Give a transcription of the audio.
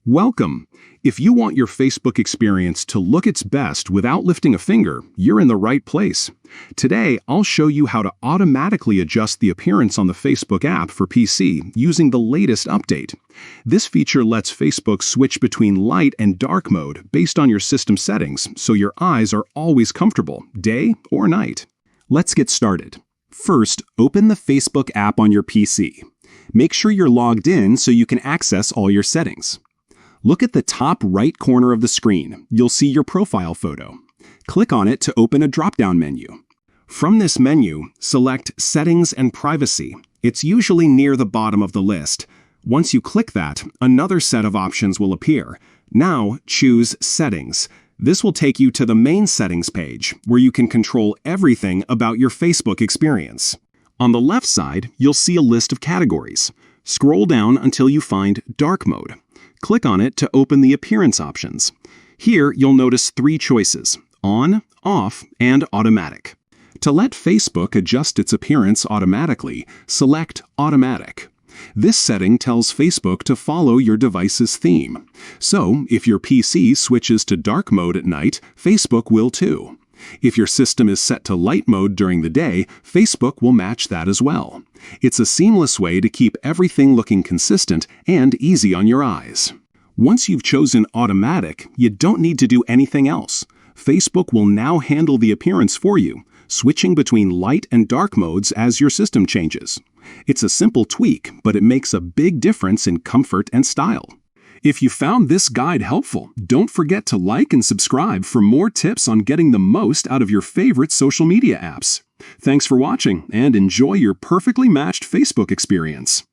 Welcome! If you want your Facebook experience to look its best without lifting a finger, you're in the right place. Today, I'll show you how to automatically adjust the appearance on the Facebook app for PC using the latest update. This feature lets Facebook switch between light and dark mode based on your system settings, so your eyes are always comfortable, day or night. Let's get started. First, open the Facebook app on your PC. Make sure you're logged in so you can access all your settings. Look at the top right corner of the screen. You'll see your profile photo. Click on it to open a drop-down menu. From this menu, select Settings and Privacy. It's usually near the bottom of the list. Once you click that, another set of options will appear. Now, choose Settings. This will take you to the main settings page, where you can control everything about your Facebook experience. On the left side, you'll see a list of categories. Scroll down until you find Dark Mode. Click on it to open the appearance options. Here, you'll notice three choices: on, off, and automatic. To let Facebook adjust its appearance automatically, select Automatic. This setting tells Facebook to follow your device's theme. So, if your PC switches to dark mode at night, Facebook will too. If your system is set to light mode during the day, Facebook will match that as well. It's a seamless way to keep everything looking consistent and easy on your eyes. Once you've chosen Automatic, you don't need to do anything else. Facebook will now handle the appearance for you, switching between light and dark modes as your system changes. It's a simple tweak, but it makes a big difference in comfort and style. If you found this guide helpful, don't forget to like and subscribe for more tips on getting the most out of your favorite social media apps. Thanks for watching, and enjoy your perfectly matched Facebook experience.